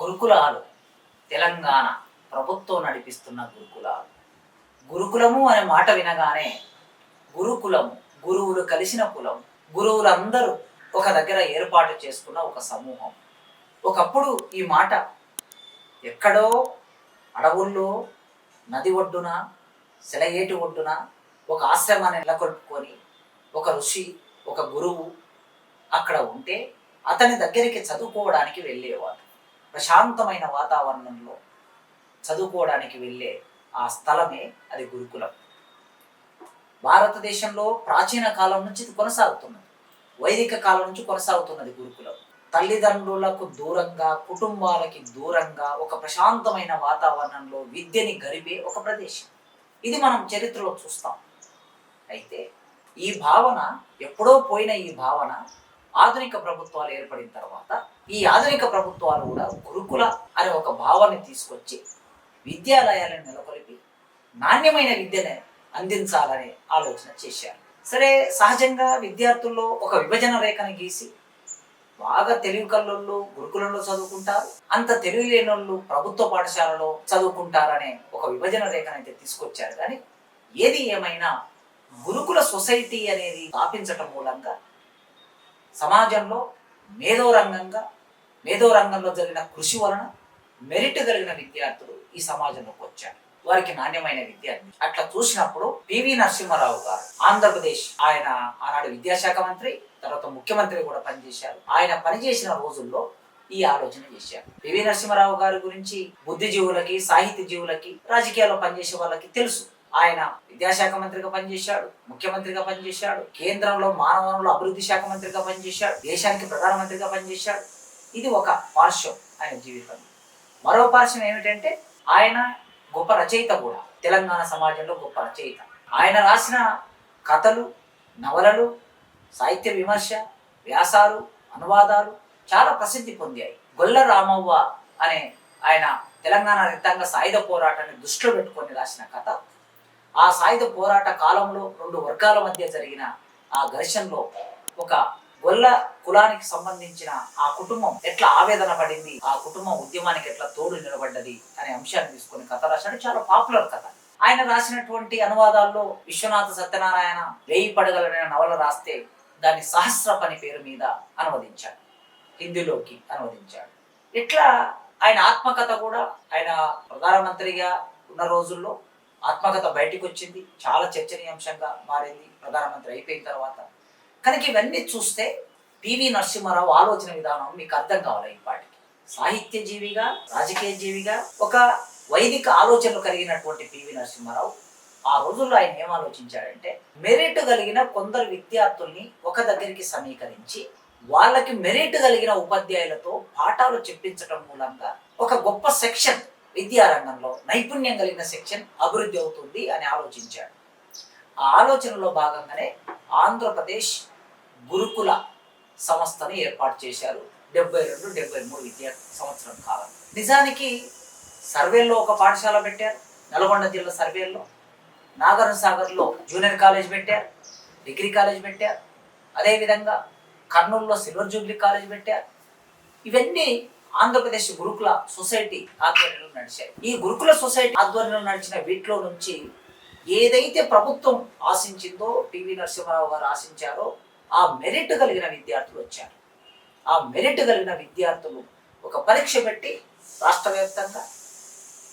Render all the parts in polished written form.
గురుకులాలు తెలంగాణ ప్రభుత్వం నడిపిస్తున్న గురుకులాలు. గురుకులము అనే మాట వినగానే గురుకులము, గురువులు కలిసిన కులం, గురువులందరూ ఒక దగ్గర ఏర్పాటు చేసుకున్న ఒక సమూహం. ఒకప్పుడు ఈ మాట ఎక్కడో అడవుల్లో, నది ఒడ్డున, సెలయేటి ఒడ్డున ఒక ఆశ్రమాన్ని నెలకొల్పుకొని ఒక ఋషి, ఒక గురువు అక్కడ ఉంటే అతని దగ్గరికి చదువుకోవడానికి వెళ్ళేవారు. ప్రశాంతమైన వాతావరణంలో చదువుకోవడానికి వెళ్ళే ఆ స్థలమే అది గురుకులం. భారతదేశంలో ప్రాచీన కాలం నుంచి ఇది కొనసాగుతున్నది. వైదిక కాలం నుంచి కొనసాగుతున్నది గురుకులం. తల్లిదండ్రులకు దూరంగా, కుటుంబాలకి దూరంగా ఒక ప్రశాంతమైన వాతావరణంలో విద్యని గడిపే ఒక ప్రదేశం. ఇది మనం చరిత్రలో చూస్తాం. అయితే ఈ భావన ఎప్పుడో పోయిన ఈ భావన ఆధునిక ప్రభుత్వాలు ఏర్పడిన తర్వాత ఈ ఆధునిక ప్రభుత్వాలు కూడా గురుకుల అనే ఒక భావాన్ని తీసుకొచ్చి విద్యాలయాలను నెలకొల్పి నాణ్యమైన విద్యను అందించాలనే ఆలోచన చేశారు. సరే, సహజంగా విద్యార్థుల్లో ఒక విభజన రేఖను గీసి బాగా తెలివి కల్లోళ్ళు గురుకులంలో చదువుకుంటారు, అంత తెలివి లేనోళ్ళు ప్రభుత్వ పాఠశాలలో చదువుకుంటారనే ఒక విభజన రేఖను అయితే తీసుకొచ్చారు. కానీ ఏది ఏమైనా గురుకుల సొసైటీ అనేది స్థాపించటం మూలంగా సమాజంలో మేధో రంగంలో జరిగిన కృషి వలన మెరిట్ కలిగిన విద్యార్థులు ఈ సమాజంలోకి వచ్చారు. వారికి నాణ్యమైన విద్య. అట్లా చూసినప్పుడు పివి నరసింహారావు గారు ఆంధ్రప్రదేశ్, ఆయన ఆనాడు విద్యాశాఖ మంత్రి, తర్వాత ముఖ్యమంత్రి కూడా పనిచేశారు. ఆయన పనిచేసిన రోజుల్లో ఈ ఆలోచన చేశారు. పివి నరసింహారావు గారి గురించి బుద్ధిజీవులకి, సాహిత్య జీవులకి, రాజకీయాల్లో పనిచేసే వాళ్ళకి తెలుసు. ఆయన విద్యాశాఖ మంత్రిగా పనిచేశాడు, ముఖ్యమంత్రిగా పనిచేశాడు, కేంద్రంలో మానవ వనరుల అభివృద్ధి శాఖ మంత్రిగా పనిచేశాడు, దేశానికి ప్రధానమంత్రిగా పనిచేశాడు. ఇది ఒక పార్శ్వం ఆయన జీవితం. మరో పార్శ్వం ఏమిటంటే ఆయన గొప్ప రచయిత కూడా, తెలంగాణ సమాజంలో గొప్ప రచయిత. ఆయన రాసిన కథలు, నవలలు, సాహిత్య విమర్శ, వ్యాసాలు, అనువాదాలు చాలా ప్రసిద్ధి పొందాయి. గొల్ల రామవ్వ అనే ఆయన తెలంగాణ రైతాంగ సాయుధ పోరాటాన్ని దృష్టిలో పెట్టుకొని రాసిన కథ. ఆ సాయుధ పోరాట కాలంలో రెండు వర్గాల మధ్య జరిగిన ఆ ఘర్షణలో ఒక గొల్ల కులానికి సంబంధించిన ఆ కుటుంబం ఎట్లా ఆవేదన పడింది, ఆ కుటుంబం ఉద్యమానికి ఎట్లా తోడు నిలబడ్డది అనే అంశాన్ని తీసుకొని కథ రాశాడు. చాలా పాపులర్ కథ. ఆయన రాసినటువంటి అనువాదాల్లో విశ్వనాథ సత్యనారాయణ 1000 పడగలనే నవల రాస్తే దాన్ని సహస్రపని పేరు మీద అనువదించాడు, హిందీలోకి అనువదించాడు. ఇట్లా ఆయన ఆత్మకథ కూడా, ఆయన ప్రధానమంత్రిగా ఉన్న రోజుల్లో ఆత్మకథ బయటికి వచ్చింది, చాలా చర్చనీయాంశంగా మారింది ప్రధానమంత్రి అయిపోయిన తర్వాత. కనుక ఇవన్నీ చూస్తే పివి నరసింహారావు ఆలోచన విధానం మీకు అర్థం కావాలి. ఇప్పటికి సాహిత్య జీవిగా, రాజకీయ జీవిగా ఒక వైదిక ఆలోచనలు కలిగినటువంటి పివి నరసింహారావు ఆ రోజుల్లో ఆయన ఏం ఆలోచించాడంటే, మెరిట్ కలిగిన కొందరు విద్యార్థుల్ని ఒక దగ్గరికి సమీకరించి వాళ్ళకి మెరిట్ కలిగిన ఉపాధ్యాయులతో పాఠాలు చెప్పించడం మూలంగా ఒక గొప్ప సెక్షన్, విద్యారంగంలో నైపుణ్యం కలిగిన సెక్షన్ అభివృద్ధి అవుతుంది అని ఆలోచించాడు. ఆ ఆలోచనలో భాగంగానే ఆంధ్రప్రదేశ్ గురుకుల సంస్థని ఏర్పాటు చేశారు 72-73 విద్యా సంవత్సరం కాలం. నిజానికి సర్వేల్లో ఒక పాఠశాల పెట్టారు, నల్గొండ జిల్లా సర్వేల్లో. నాగార్జున సాగర్లో జూనియర్ కాలేజ్ పెట్టారు, డిగ్రీ కాలేజ్ పెట్టారు. అదేవిధంగా కర్నూలులో సిల్వర్ జూబ్లీ కాలేజ్ పెట్టారు. ఇవన్నీ ఆంధ్రప్రదేశ్ గురుకుల సొసైటీ ఆధ్వర్యంలో నడిచాయి. ఈ గురుకుల సొసైటీ ఆధ్వర్యంలో నడిచిన వీటిలో నుంచి ఏదైతే ప్రభుత్వం ఆశించిందో, పివి నరసింహారావు గారు ఆశించారో, ఆ మెరిట్ కలిగిన విద్యార్థులు వచ్చారు. ఆ మెరిట్ కలిగిన విద్యార్థులు ఒక పరీక్ష పెట్టి రాష్ట్ర వ్యాప్తంగా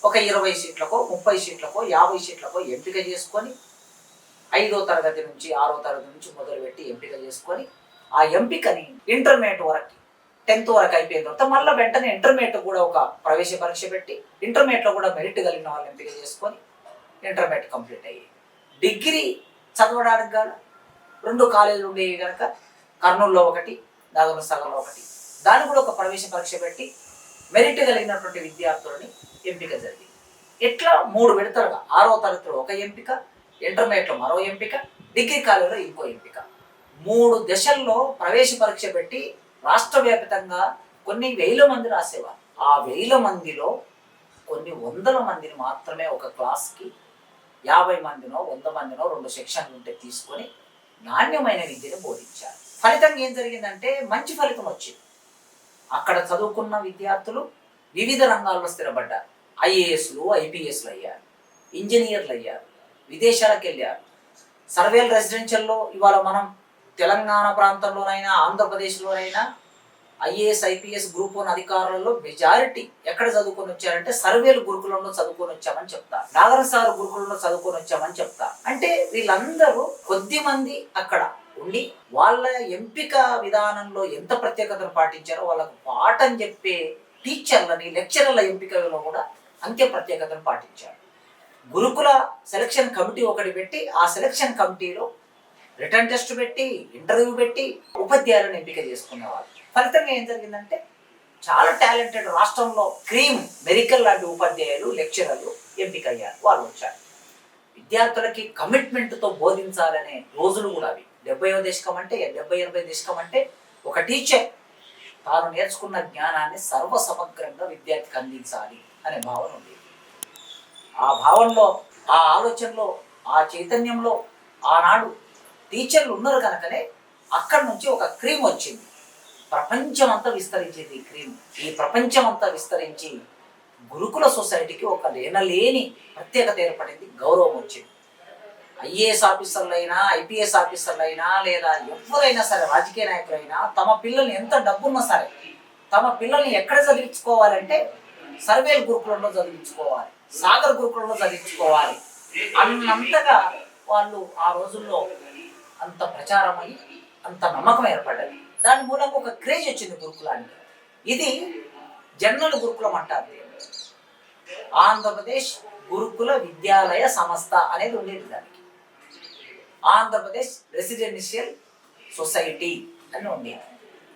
ఒక 20 సీట్లకో, 30 సీట్లకో, 50 సీట్లకో ఎంపిక చేసుకొని 5వ తరగతి నుంచి 6వ తరగతి నుంచి మొదలుపెట్టి ఎంపిక చేసుకొని ఆ ఎంపికని ఇంటర్మీడియట్ వరకు, 10th వరకు అయిపోయిన తర్వాత మళ్ళీ వెంటనే ఇంటర్మీడియట్ కూడా ఒక ప్రవేశ పరీక్ష పెట్టి ఇంటర్మీడియట్లో కూడా మెరిట్ కలిగిన వాళ్ళు ఎంపిక చేసుకొని ఇంటర్మీడియట్ కంప్లీట్ అయ్యి డిగ్రీ చదవడానికి గాను 2 కాలేజీలు ఉండేవి కనుక కర్నూలులో ఒకటి, నాగార్జున సాగర్లో ఒకటి, దాన్ని కూడా ఒక ప్రవేశ పరీక్ష పెట్టి మెరిట్ కలిగినటువంటి విద్యార్థులని ఎంపిక జరిగింది. ఇట్లా 3 విడతలుగా 6వ తరగతిలో ఒక ఎంపిక, ఇంటర్మీడియట్లో మరో ఎంపిక, డిగ్రీ కాలేజీలో ఇంకో ఎంపిక, 3 దశల్లో ప్రవేశ పరీక్ష పెట్టి రాష్ట్ర వ్యాప్తంగా కొన్ని 1000 మంది రాసేవారు. ఆ 1000 మందిలో కొన్ని 100 మందిని మాత్రమే ఒక క్లాస్కి 50 మందినో 100 మందినో 2 సెక్షన్లు ఉంటే తీసుకొని నాణ్యమైన విద్యను బోధించారు. ఫలితంగా ఏం జరిగిందంటే మంచి ఫలితం వచ్చింది. అక్కడ చదువుకున్న విద్యార్థులు వివిధ రంగాల్లో స్థిరపడ్డారు. ఐఏఎస్లు, ఐపీఎస్లు అయ్యారు, ఇంజనీర్లు అయ్యారు, విదేశాలకు వెళ్ళారు. సర్వేల్ రెసిడెన్షియల్లో ఇవాళ మనం తెలంగాణ ప్రాంతంలోనైనా ఆంధ్రప్రదేశ్లోనైనా ఐఏఎస్, ఐపీఎస్ గ్రూప్ 1 అధికారులలో మెజారిటీ ఎక్కడ చదువుకొని వచ్చారంటే సర్వేలు గురుకులంలో చదువుకొని వచ్చామని చెప్తారు, నాగరసారు గురుకులంలో చదువుకొని వచ్చామని చెప్తారు. అంటే వీళ్ళందరూ కొద్ది మంది అక్కడ ఉండి వాళ్ళ ఎంపిక విధానంలో ఎంత ప్రత్యేకతను పాటించారో వాళ్ళకు పాఠం చెప్పే టీచర్లని, లెక్చరర్ల ఎంపికలో కూడా అంతే ప్రత్యేకతను పాటించారు. గురుకుల సెలక్షన్ కమిటీ ఒకటి పెట్టి ఆ సెలక్షన్ కమిటీలో రిటర్న్ టెస్ట్ పెట్టి, ఇంటర్వ్యూ పెట్టి ఉపాధ్యాయులను ఎంపిక చేసుకునేవాళ్ళు. ఫలితంగా ఏం జరిగిందంటే చాలా టాలెంటెడ్ రాష్ట్రంలో క్రీమ్, మెరికల్ లాంటి ఉపాధ్యాయులు, లెక్చరర్లు ఎంపిక అయ్యారు. వాళ్ళు వచ్చారు. విద్యార్థులకి కమిట్మెంట్తో బోధించాలనే రోజులు కూడా అవి. 70వ దశకం అంటే 70-80 దశకం అంటే ఒక టీచర్ తాను నేర్చుకున్న జ్ఞానాన్ని సర్వసమగ్రంగా విద్యార్థికి అందించాలి అనే భావన ఉంది. ఆ భావనలో, ఆ ఆలోచనలో, ఆ చైతన్యంలో ఆనాడు టీచర్లు ఉన్నారు కనుకనే అక్కడి నుంచి ఒక క్రీమ్ వచ్చింది. ప్రపంచం అంతా విస్తరించింది ఈ క్రీమ్. ఈ ప్రపంచం అంతా విస్తరించి గురుకుల సొసైటీకి ఒక లేనలేని ప్రత్యేకత ఏర్పడింది, గౌరవం వచ్చింది. ఐఏఎస్ ఆఫీసర్లైనా, ఐపీఎస్ ఆఫీసర్లైనా, లేదా ఎవరైనా సరే, రాజకీయ నాయకులైనా తమ పిల్లల్ని ఎంత డబ్బున్నా సరే తమ పిల్లల్ని ఎక్కడ చదివించుకోవాలంటే సర్వేల్ గురుకులంలో చదివించుకోవాలి, సాగర్ గురుకులంలో చదివించుకోవాలి అన్నంతగా వాళ్ళు ఆ రోజుల్లో అంత ప్రచారమై అంత నమ్మకం ఏర్పడ్డది. దాని మూలంగా ఒక క్రేజ్ వచ్చింది గురుకులానికి. ఇది జనరల్ గురుకులం అంటారు. ఆంధ్రప్రదేశ్ గురుకుల విద్యాలయ సంస్థ అనేది ఉండేది. దానికి ఆంధ్రప్రదేశ్ రెసిడెన్షియల్ సొసైటీ అని ఉండేది.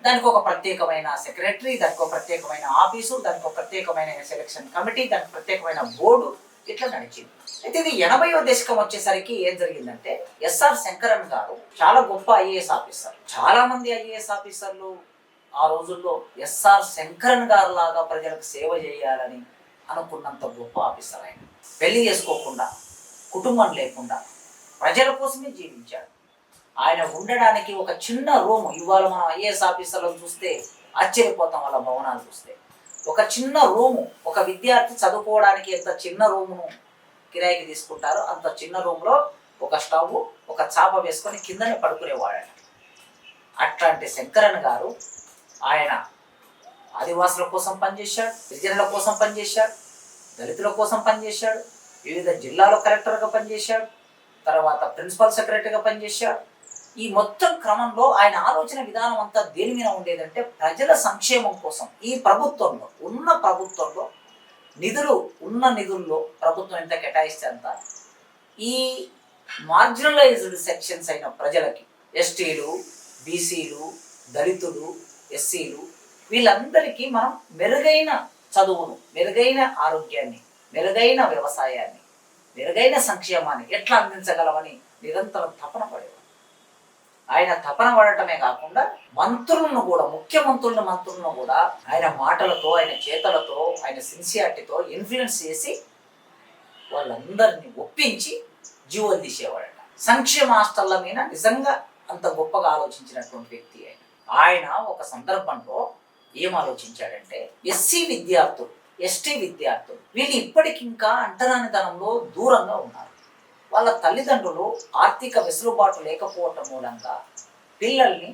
దానికి ఒక ప్రత్యేకమైన సెక్రటరీ, దానికి ఒక ప్రత్యేకమైన ఆఫీసు, దానికి ఒక ప్రత్యేకమైన సెలక్షన్ కమిటీ, దానికి ప్రత్యేకమైన బోర్డు, ఇట్లా నడిచింది. అయితే ఇది 80వ దశకం వచ్చేసరికి ఏం జరిగిందంటే ఎస్ఆర్ శంకరన్ గారు చాలా గొప్ప ఐఏఎస్ ఆఫీసర్. చాలా మంది ఐఏఎస్ ఆఫీసర్లు ఆ రోజుల్లో ఎస్ఆర్ శంకరన్ గారు లాగా ప్రజలకు సేవ చేయాలని అనుకున్నంత గొప్ప ఆఫీసర్ ఆయన. పెళ్లి చేసుకోకుండా, కుటుంబం లేకుండా ప్రజల కోసమే జీవించాడు. ఆయన ఉండడానికి ఒక చిన్న రూము, ఇవాళ మనం ఐఏఎస్ ఆఫీసర్లను చూస్తే ఆశ్చర్యపోతాం వాళ్ళ భవనాలు చూస్తే. ఒక చిన్న రూము, ఒక విద్యార్థి చదువుకోవడానికి ఎంత చిన్న రూమును కిరాయికి తీసుకుంటారో అంత చిన్న రూమ్లో ఒక స్టవ్, ఒక చాప వేసుకొని కిందనే పడుకునేవాడు. అట్లాంటి శంకరన్ గారు ఆయన ఆదివాసుల కోసం పనిచేశాడు, గిరిజనుల కోసం పనిచేశాడు, దళితుల కోసం పనిచేశాడు, వివిధ జిల్లాలో కలెక్టర్గా పనిచేశాడు, తర్వాత ప్రిన్సిపల్ సెక్రటరీగా పనిచేశాడు. ఈ మొత్తం క్రమంలో ఆయన ఆలోచన విధానం అంతా దేని మీద ఉండేదంటే ప్రజల సంక్షేమం కోసం. ఈ ప్రభుత్వంలో నిధుల్లో ప్రభుత్వం ఎంత కేటాయిస్తే అంత ఈ మార్జినలైజ్డ్ సెక్షన్స్ అయిన ప్రజలకి, ఎస్టీలు, బీసీలు, దళితులు, ఎస్సీలు, వీళ్ళందరికీ మనం మెరుగైన చదువును, మెరుగైన ఆరోగ్యాన్ని, మెరుగైన వ్యవసాయాన్ని, మెరుగైన సంక్షేమాన్ని ఎట్లా అందించగలమని నిరంతరం తపన పడేవారు. ఆయన తపన పడటమే కాకుండా మంత్రులను కూడా, మంత్రులను కూడా ఆయన మాటలతో, ఆయన చేతలతో, ఆయన సిన్సియారిటీతో ఇన్ఫ్లుయెన్స్ చేసి వాళ్ళందరినీ ఒప్పించి జీవోలు తీసేవాడట. సంక్షేమ హాస్టళ్ల మీద నిజంగా అంత గొప్పగా ఆలోచించినటువంటి వ్యక్తి ఆయన. ఆయన ఒక సందర్భంలో ఏం ఆలోచించాడంటే ఎస్సీ విద్యార్థులు, ఎస్టీ విద్యార్థులు వీళ్ళు ఇప్పటికింకా అంటరానితనంలో దూరంగా ఉన్నారు. వాళ్ళ తల్లిదండ్రులు ఆర్థిక వెసులుబాటు లేకపోవటం మూలంగా పిల్లల్ని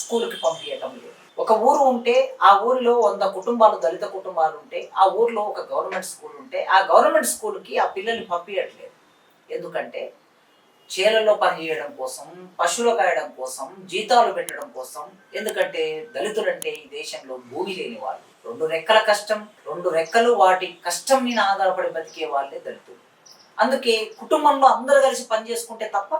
స్కూల్కి పంపించటం లేదు. ఒక ఊరు ఉంటే ఆ ఊరిలో 100 కుటుంబాలు, దళిత కుటుంబాలు ఉంటే ఆ ఊరిలో ఒక గవర్నమెంట్ స్కూల్ ఉంటే ఆ గవర్నమెంట్ స్కూల్కి ఆ పిల్లల్ని పంపించట్లేదు. ఎందుకంటే చేలల్లో పనిచేయడం కోసం, పశువులు కాయడం కోసం, జీతాలు పెట్టడం కోసం. ఎందుకంటే దళితులంటే ఈ దేశంలో భూమి లేని వాళ్ళు, 2 రెక్కల కష్టం, 2 రెక్కలు వాటి కష్టం మీద ఆధారపడి బతికే వాళ్ళే దళితులు. అందుకే కుటుంబంలో అందరూ కలిసి పని చేసుకుంటే తప్ప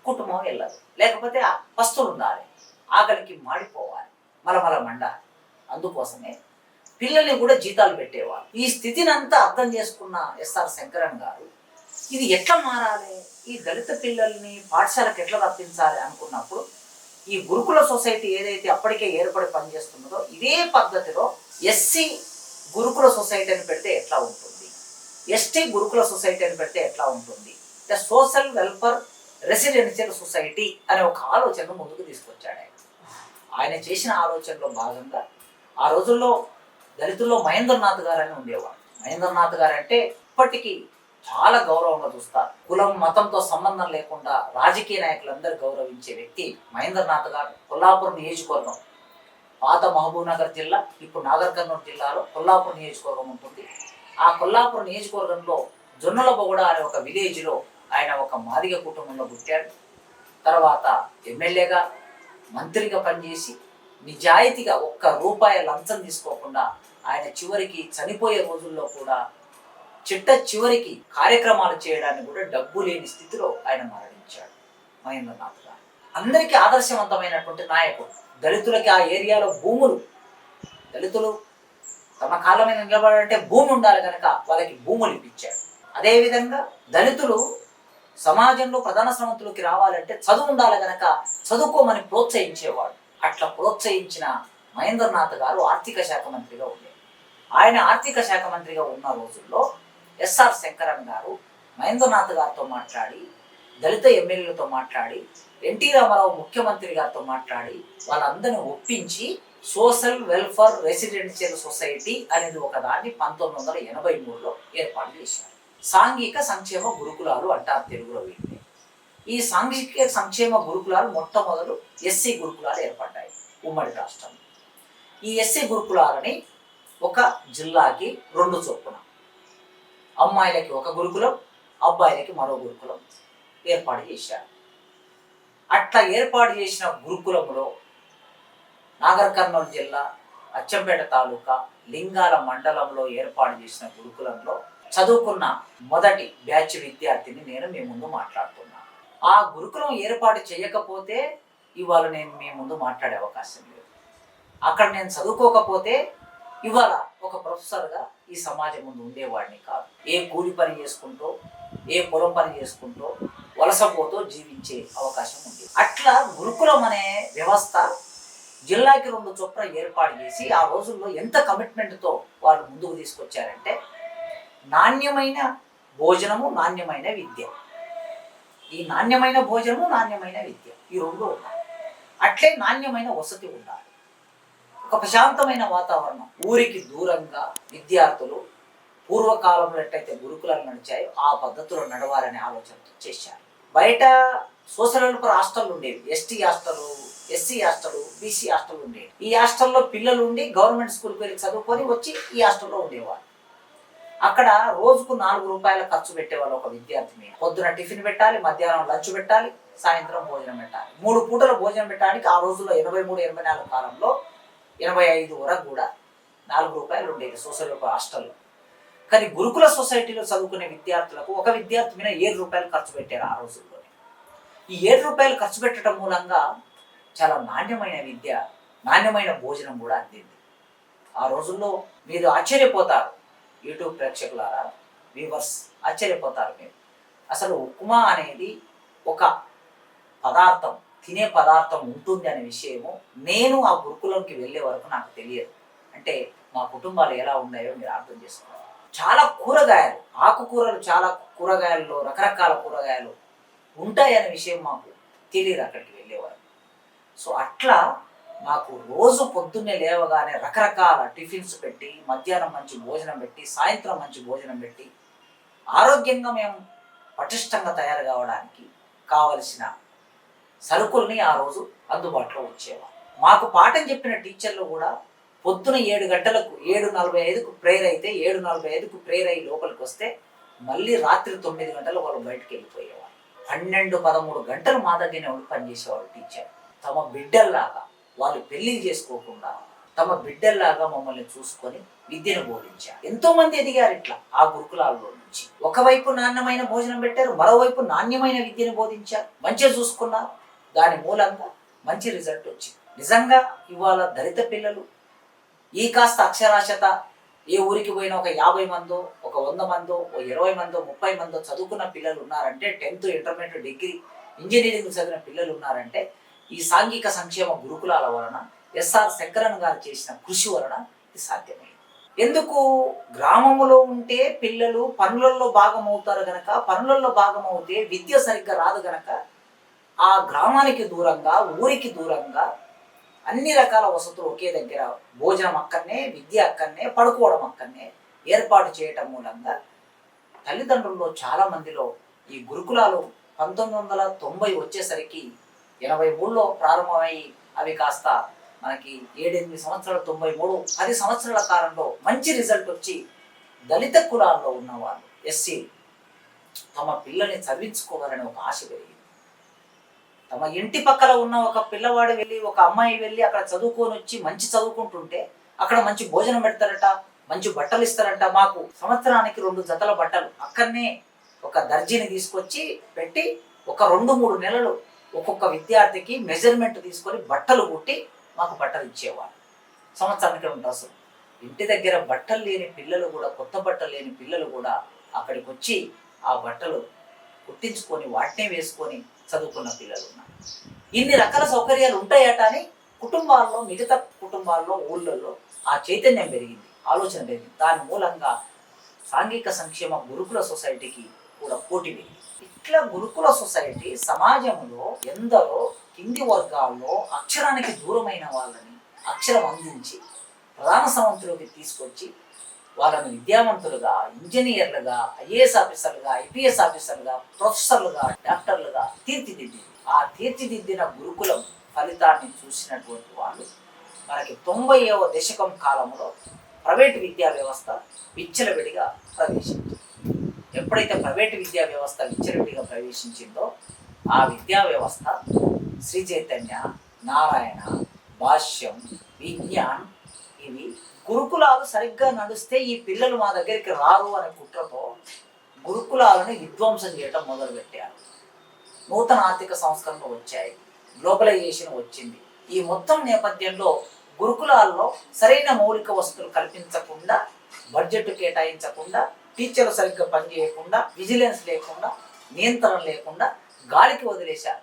కుటుంబం వెళ్ళదు. లేకపోతే పస్తులు ఉండాలి, ఆకలికి మాడిపోవాలి, మలమల మండాలి. అందుకోసమే పిల్లల్ని కూడా జీతాలు పెట్టేవాళ్ళు. ఈ స్థితిని అంతా అర్థం చేసుకున్న ఎస్ఆర్ శంకరన్ గారు ఇది ఎట్లా మారాలి, ఈ దళిత పిల్లల్ని పాఠశాలకు ఎట్లా రప్పించాలి అనుకున్నప్పుడు ఈ గురుకుల సొసైటీ ఏదైతే అప్పటికే ఏర్పడి పనిచేస్తున్నదో ఇదే పద్ధతిలో ఎస్సీ గురుకుల సొసైటీ అని పెడితే ఎట్లా ఉంటుంది, ఎస్టీ గురుకుల సొసైటీ అని పెడితే ఎట్లా ఉంటుంది, సోషల్ వెల్ఫేర్ రెసిడెన్షియల్ సొసైటీ అనే ఒక ఆలోచనను ముందుకు తీసుకొచ్చాడు ఆయన. ఆయన చేసిన ఆలోచనలో భాగంగా ఆ రోజుల్లో దళితుల్లో మహేంద్రనాథ్ గారు అని ఉండేవాడు. మహేంద్రనాథ్ గారు అంటే ఇప్పటికీ చాలా గౌరవంగా చూస్తారు. కులం మతంతో సంబంధం లేకుండా రాజకీయ నాయకులందరూ గౌరవించే వ్యక్తి మహేంద్రనాథ్ గారు. కొల్లాపూర్ నియోజకవర్గం, పాత మహబూబ్ నగర్ జిల్లా, ఇప్పుడు నాగర్ కర్నూలు జిల్లాలో కొల్లాపూర్ నియోజకవర్గం ఉంటుంది. ఆ కొల్లాపూర్ నియోజకవర్గంలో జొన్నల బొగడ అనే ఒక విలేజ్లో ఆయన ఒక మాదిగ కుటుంబంలో పుట్టాడు. తర్వాత ఎమ్మెల్యేగా, మంత్రిగా పనిచేసి నిజాయితీగా ఒక్క రూపాయి లంచం తీసుకోకుండా ఆయన చివరికి చనిపోయే రోజుల్లో కూడా చివరికి కార్యక్రమాలు చేయడానికి కూడా డబ్బు లేని స్థితిలో ఆయన మరణించాడు మహేంద్రనాథ్ గారు. అందరికీ ఆదర్శవంతమైనటువంటి నాయకుడు. దళితులకి ఆ ఏరియాలో భూములు, దళితులు తమ కాళ్ళ మీద నిలబడాలంటే భూమి ఉండాలి కనుక వాళ్ళకి భూములు ఇప్పించాడు. అదేవిధంగా దళితులు సమాజంలో ప్రధాన శ్రమంతులకి రావాలంటే చదువు ఉండాలి కనుక చదువుకోమని ప్రోత్సహించేవాడు. అట్లా ప్రోత్సహించిన మహేంద్రనాథ్ గారు ఆర్థిక శాఖ మంత్రిగా ఉండేది. ఆయన ఆర్థిక శాఖ మంత్రిగా ఉన్న రోజుల్లో ఎస్ఆర్ శంకరన్ గారు మహేంద్రనాథ్ గారితో మాట్లాడి, దళిత ఎమ్మెల్యేలతో మాట్లాడి, ఎన్టీ రామారావు ముఖ్యమంత్రి గారితో మాట్లాడి వాళ్ళందరినీ ఒప్పించి సోషల్ వెల్ఫేర్ రెసిడెన్షియల్ సొసైటీ అనేది ఒక దాన్ని 1983లో ఏర్పాటు చేశారు. సాంఘిక సంక్షేమ గురుకులాలు అంటారు తెలుగులో వీటిని. ఈ సాంఘిక సంక్షేమ గురుకులాలు మొట్టమొదలు ఎస్సీ గురుకులాలు ఏర్పడ్డాయి ఉమ్మడి రాష్ట్రంలో. ఈ ఎస్సీ గురుకులాలని ఒక జిల్లాకి 2 చొప్పున, అమ్మాయిలకి ఒక గురుకులం, అబ్బాయిలకి మరో గురుకులం ఏర్పాటు చేశారు. అట్లా ఏర్పాటు చేసిన గురుకులంలో నాగర్ కర్నూలు జిల్లా అచ్చంపేట తాలూకా లింగాల మండలంలో ఏర్పాటు చేసిన గురుకులంలో చదువుకున్న మొదటి బ్యాచ్ విద్యార్థిని నేను మీ ముందు మాట్లాడుతున్నాను. ఆ గురుకులం ఏర్పాటు చేయకపోతే ఇవాళ నేను మీ ముందు మాట్లాడే అవకాశం లేదు. అక్కడ నేను చదువుకోకపోతే ఇవాళ ఒక ప్రొఫెసర్గా ఈ సమాజం ముందు ఉండేవాడిని కాదు. ఏ కూలి పని చేసుకుంటూ, ఏ పొలం పని చేసుకుంటూ, వలసపోతూ జీవించే అవకాశం ఉంది. అట్లా గురుకులం అనే వ్యవస్థ జిల్లాకి 2 చొప్పున ఏర్పాటు చేసి ఆ రోజుల్లో ఎంత కమిట్మెంట్తో వాళ్ళు ముందుకు తీసుకొచ్చారంటే నాణ్యమైన భోజనము, నాణ్యమైన విద్య. ఈ నాణ్యమైన భోజనము, నాణ్యమైన విద్య ఈ 2 ఉండాలి. అట్లే నాణ్యమైన వసతి ఉండాలి. ఒక ప్రశాంతమైన వాతావరణం. ఊరికి దూరంగా విద్యార్థులు పూర్వకాలంలో ఎట్టయితే గురుకులాలు నడిచాయో ఆ పద్ధతిలో నడవాలనే ఆలోచనతో చేశారు. బయట సోషల్ వెల్ఫేర్ హాస్టల్ ఉండేవి. ST hostel, SC hostel, BC hostel ఉండేవి. ఈ హాస్టల్లో పిల్లలు ఉండి గవర్నమెంట్ స్కూల్కి వెళ్ళి చదువుకొని వచ్చి ఈ హాస్టల్లో ఉండేవారు. అక్కడ రోజుకు 4 రూపాయల ఖర్చు పెట్టేవాళ్ళు ఒక విద్యార్థి మీద. పొద్దున టిఫిన్ పెట్టాలి, మధ్యాహ్నం లంచ్ పెట్టాలి, సాయంత్రం భోజనం పెట్టాలి. 3 పూటల భోజనం పెట్టడానికి ఆ రోజుల్లో 83-84 కాలంలో 85 వరకు కూడా 4 రూపాయలు ఉండేది సోషల్ వెల్ఫేర్ హాస్టల్లో. కానీ గురుకుల సొసైటీలో చదువుకునే విద్యార్థులకు ఒక విద్యార్థి మీద 7 రూపాయలు ఖర్చు పెట్టారు ఆ రోజుల్లో. ఈ 7 రూపాయలు ఖర్చు పెట్టడం మూలంగా చాలా నాణ్యమైన విద్య, నాణ్యమైన భోజనం కూడా అందింది. ఆ రోజుల్లో మీరు ఆశ్చర్యపోతారు, యూట్యూబ్ ప్రేక్షకులారా, వ్యూవర్స్ ఆశ్చర్యపోతారు మీరు. అసలు ఉప్మా అనేది ఒక పదార్థం, తినే పదార్థం ఉంటుంది అనే విషయము నేను ఆ గురుకులంకి వెళ్ళే వరకు నాకు తెలియదు. అంటే మా కుటుంబాలు ఎలా ఉన్నాయో మీరు అర్థం చేసుకోవాలి. చాలా కూరగాయలు, ఆకుకూరలు, చాలా కూరగాయల్లో రకరకాల కూరగాయలు ఉంటాయనే విషయం మాకు తెలియదు అక్కడికి వెళ్ళేవారు. సో అట్లా మాకు రోజు పొద్దున్నే లేవగానే రకరకాల టిఫిన్స్ పెట్టి, మధ్యాహ్నం మంచి భోజనం పెట్టి, సాయంత్రం మంచి భోజనం పెట్టి, ఆరోగ్యంగా మేము పటిష్టంగా తయారు కావడానికి కావలసిన సరుకుల్ని ఆ రోజు అందుబాటులో వచ్చేవారు. మాకు పాఠం చెప్పిన టీచర్లు కూడా పొద్దున 7 గంటలకు, 7:45కు ప్రేయర్ అయితే 7:45కు ప్రేయర్ అయ్యి లోపలికి వస్తే మళ్ళీ రాత్రి 9 గంటలకు వాళ్ళు బయటకు వెళ్ళిపోయేవారు. 12-13 గంటలు మా దగ్గరనే ఉండి పనిచేసేవారు టీచర్. తమ బిడ్డల్లాగా, వాళ్ళు పెళ్లి చేసుకోకుండా తమ బిడ్డల్లాగా మమ్మల్ని చూసుకొని విద్యను బోధించారు. ఎంతో మంది ఎదిగారు ఇట్లా ఆ గురుకులాల్లో నుంచి. ఒకవైపు నాణ్యమైన భోజనం పెట్టారు, మరోవైపు నాణ్యమైన విద్యను బోధించారు, మంచిగా చూసుకున్నారు. దాని మూలంగా మంచి రిజల్ట్ వచ్చింది. నిజంగా ఇవాళ దళిత పిల్లలు ఈ కాస్త అక్షరాస్యత, ఏ ఊరికి పోయినా ఒక 50 మందో, ఒక 100 మందో, ఒక 20 మందో, 30 మందో చదువుకున్న పిల్లలు ఉన్నారంటే, 10th, ఇంటర్మీడియట్, డిగ్రీ, ఇంజనీరింగ్ చదివిన పిల్లలు ఉన్నారంటే ఈ సాంఘిక సంక్షేమ గురుకులాల వలన, ఎస్ఆర్ శంకరన్ గారు చేసిన కృషి వలన ఇది సాధ్యమైంది. ఎందుకు? గ్రామంలో ఉంటే పిల్లలు పనులలో భాగమవుతారు గనక, పనులలో భాగమవుతే విద్య సరిగ్గా రాదు గనక ఆ గ్రామానికి దూరంగా, ఊరికి దూరంగా అన్ని రకాల వసతులు ఒకే దగ్గర, భోజనం అక్కడనే, విద్య అక్కడనే, పడుకోవడం అక్కడనే ఏర్పాటు చేయటం మూలంగా తల్లిదండ్రుల్లో చాలా మందిలో ఈ గురుకులాలు 1990 వచ్చేసరికి 83లో ప్రారంభమై అవి కాస్త మనకి 7-8 సంవత్సరాలు, 93 10 సంవత్సరాల కాలంలో మంచి రిజల్ట్ వచ్చి దళిత కులాల్లో ఉన్నవాళ్ళు, ఎస్సీ, తమ పిల్లల్ని చదివించుకోవాలని ఒక ఆశ పెరిగింది. తమ ఇంటి పక్కల ఉన్న ఒక పిల్లవాడు వెళ్ళి, ఒక అమ్మాయి వెళ్ళి అక్కడ చదువుకొని వచ్చి మంచి చదువుకుంటుంటే అక్కడ మంచి భోజనం పెడతారట, మంచి బట్టలు ఇస్తారంట. మాకు సంవత్సరానికి 2 జతల బట్టలు అక్కడనే ఒక దర్జీని తీసుకొచ్చి పెట్టి ఒక 2-3 నెలలు ఒక్కొక్క విద్యార్థికి మెజర్మెంట్ తీసుకొని బట్టలు కుట్టి మాకు బట్టలు ఇచ్చేవాళ్ళు. సంవత్సరానికి 2 డ్రెస్సులు. ఇంటి దగ్గర బట్టలు లేని పిల్లలు కూడా, కొత్త బట్టలు లేని పిల్లలు కూడా అక్కడికి వచ్చి ఆ బట్టలు కుట్టించుకొని వాటినే వేసుకొని చదువుకున్న పిల్లలు ఉన్నారు. ఇన్ని రకాల సౌకర్యాలు ఉంటాయట అని కుటుంబాల్లో, మిగతా కుటుంబాల్లో, ఊళ్ళల్లో ఆ చైతన్యం పెరిగింది, ఆలోచన పెరిగింది. దాని మూలంగా సాంఘిక సంక్షేమ గురుకుల సొసైటీకి కూడా పోటీ పెరిగింది. ఇట్లా గురుకుల సొసైటీ సమాజంలో ఎందరో కింది వర్గాల్లో అక్షరానికి దూరమైన వాళ్ళని అక్షరం అందించి ప్రధాన సంవంతులోకి తీసుకొచ్చి వాళ్ళని విద్యావంతులుగా, ఇంజనీర్లుగా, ఐఏఎస్ ఆఫీసర్లుగా, ఐపీఎస్ ఆఫీసర్లుగా, ప్రొఫెసర్లుగా, డాక్టర్లుగా తీర్చిదిద్దింది. ఆ తీర్చిదిద్దిన గురుకులం ఫలితాన్ని చూసినటువంటి వాళ్ళు మనకి 90వ దశకం కాలంలో ప్రైవేటు విద్యా వ్యవస్థ విచ్చలవిడిగా ప్రవేశించింది. ఎప్పుడైతే ప్రైవేటు విద్యా వ్యవస్థ విచ్చలవిడిగా ప్రవేశించిందో ఆ విద్యా వ్యవస్థ శ్రీ చైతన్య, నారాయణ, భాష్యం, విజ్ఞాన్, ఇవి గురుకులాలు సరిగ్గా నడిస్తే ఈ పిల్లలు మా దగ్గరికి రారు అనే కుట్రతో గురుకులాలను విధ్వంసం చేయడం మొదలుపెట్టారు. నూతన ఆర్థిక సంస్కరణలు వచ్చాయి, గ్లోబలైజేషన్ వచ్చింది. ఈ మొత్తం నేపథ్యంలో గురుకులాల్లో సరైన మౌలిక వసతులు కల్పించకుండా, బడ్జెట్ కేటాయించకుండా, టీచర్లు సరిగ్గా పనిచేయకుండా, విజిలెన్స్ లేకుండా, నియంత్రణ లేకుండా గాలికి వదిలేశారు.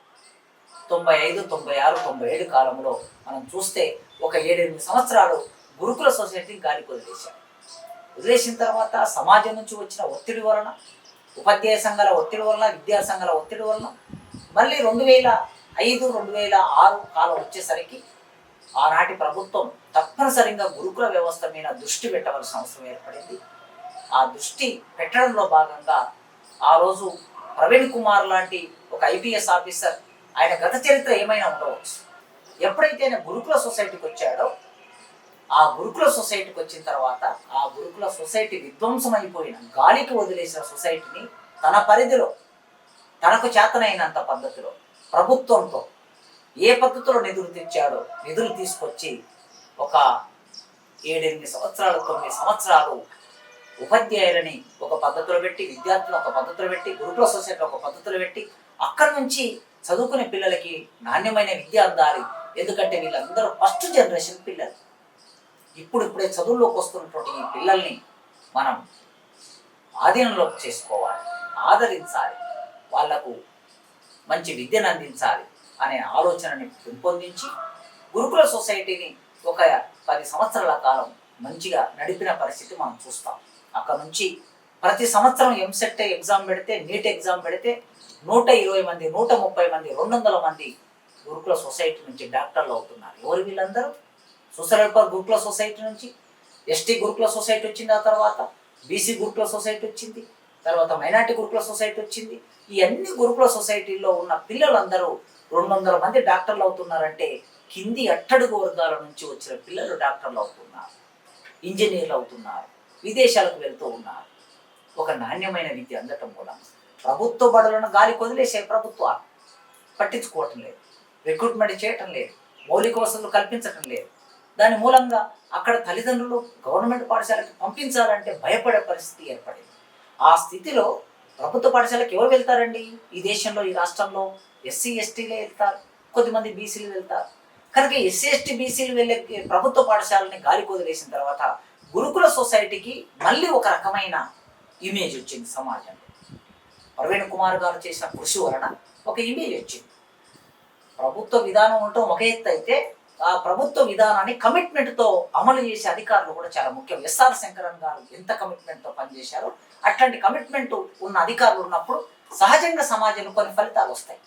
95, 96, 97 కాలంలో మనం చూస్తే ఒక 7-8 సంవత్సరాలు గురుకుల సొసైటీని గాలికి వదిలేశారు. వదిలేసిన తర్వాత సమాజం నుంచి వచ్చిన ఒత్తిడి వలన, ఉపాధ్యాయ సంఘాల ఒత్తిడి వలన, విద్యా సంఘాల ఒత్తిడి వలన మళ్ళీ 2005, 2006 కాలం వచ్చేసరికి ఆనాటి ప్రభుత్వం తప్పనిసరిగా గురుకుల వ్యవస్థ మీద దృష్టి పెట్టవలసిన అవసరం ఏర్పడింది. ఆ దృష్టి పెట్టడంలో భాగంగా ఆ రోజు ప్రవీణ్ కుమార్ లాంటి ఒక ఐపీఎస్ ఆఫీసర్, ఆయన గత చరిత్ర ఏమైనా ఉండవచ్చు, ఎప్పుడైతే ఆయన గురుకుల సొసైటీకి వచ్చాడో, ఆ గురుకుల సొసైటీకి వచ్చిన తర్వాత ఆ గురుకుల సొసైటీ విధ్వంసం అయిపోయిన, గాలికి వదిలేసిన సొసైటీని తన పరిధిలో, తనకు చేతనైనంత పద్ధతిలో ప్రభుత్వంతో ఏ పద్ధతిలో నిధులు తెచ్చాడో నిధులు తీసుకొచ్చి ఒక 7-8 సంవత్సరాలు, 9 సంవత్సరాలు ఉపాధ్యాయులని ఒక పద్ధతిలో పెట్టి, విద్యార్థులు ఒక పద్ధతిలో పెట్టి, గురుకుల సొసైటీ ఒక పద్ధతిలో పెట్టి, అక్కడి నుంచి చదువుకునే పిల్లలకి నాణ్యమైన విద్య అందాలి. ఎందుకంటే వీళ్ళందరూ ఫస్ట్ జనరేషన్ పిల్లలు. ఇప్పుడే చదువుల్లోకి వస్తున్నటువంటి ఈ పిల్లల్ని మనం ఆధీనంలోకి చేసుకోవాలి, ఆదరించాలి, వాళ్లకు మంచి విద్యను అందించాలి అనే ఆలోచనని పెంపొందించి గురుకుల సొసైటీని ఒక 10 సంవత్సరాల కాలం మంచిగా నడిపిన పరిస్థితి మనం చూస్తాం. అక్కడ నుంచి ప్రతి సంవత్సరం ఎంసెట్ ఎగ్జామ్ పెడితే, నీట్ ఎగ్జామ్ పెడితే 120 మంది, 130 మంది, 200 మంది గురుకుల సొసైటీ నుంచి డాక్టర్లు అవుతున్నారు. ఎవరు వీళ్ళందరూ? సోషల్ వెల్ఫేర్ గురుకుల సొసైటీ నుంచి ఎస్టీ గురుకుల సొసైటీ వచ్చింది, ఆ తర్వాత బీసీ గురుకుల సొసైటీ వచ్చింది, తర్వాత మైనార్టీ గురుకుల సొసైటీ వచ్చింది. ఈ అన్ని గురుకుల సొసైటీల్లో ఉన్న పిల్లలందరూ 200 మంది డాక్టర్లు అవుతున్నారంటే కింది అట్టడుగు వర్గాల నుంచి వచ్చిన పిల్లలు డాక్టర్లు అవుతున్నారు, ఇంజనీర్లు అవుతున్నారు, విదేశాలకు వెళ్తూ ఉన్నారు. ఒక నాణ్యమైన విద్య అందటం కూడా ప్రభుత్వ బడులను గాలి వదిలేసే ప్రభుత్వాలు పట్టించుకోవటం లేదు, రిక్రూట్మెంట్ చేయటం లేదు, మౌలిక వసతులు కల్పించటం లేదు. దాని మూలంగా అక్కడ తల్లిదండ్రులు గవర్నమెంట్ పాఠశాలకి పంపించాలంటే భయపడే పరిస్థితి ఏర్పడింది. ఆ స్థితిలో ప్రభుత్వ పాఠశాలకు ఎవరు వెళ్తారండి? ఈ దేశంలో, ఈ రాష్ట్రంలో ఎస్సీ ఎస్టీలే వెళ్తారు, కొద్దిమంది బీసీలు వెళ్తారు. కనుక ఎస్సీ ఎస్టీ బీసీలు వెళ్ళే ప్రభుత్వ పాఠశాలని గాలికి వదిలేసిన తర్వాత గురుకుల సొసైటీకి మళ్ళీ ఒక రకమైన ఇమేజ్ వచ్చింది సమాజంలో. ప్రవీణ్ కుమార్ గారు చేసిన కృషి వలన ఒక ఇమేజ్ వచ్చింది. ప్రభుత్వ విధానం ఉండటం ఒక ఎత్తు అయితే, ఆ ప్రభుత్వ విధానాన్ని కమిట్మెంట్తో అమలు చేసే అధికారులు కూడా చాలా ముఖ్యం. ఎస్ఆర్ శంకరన్ గారు ఎంత కమిట్మెంట్తో పనిచేశారో అట్లాంటి కమిట్మెంట్ ఉన్న అధికారులు ఉన్నప్పుడు సహజంగా సమాజంలో కొన్ని ఫలితాలు వస్తాయి.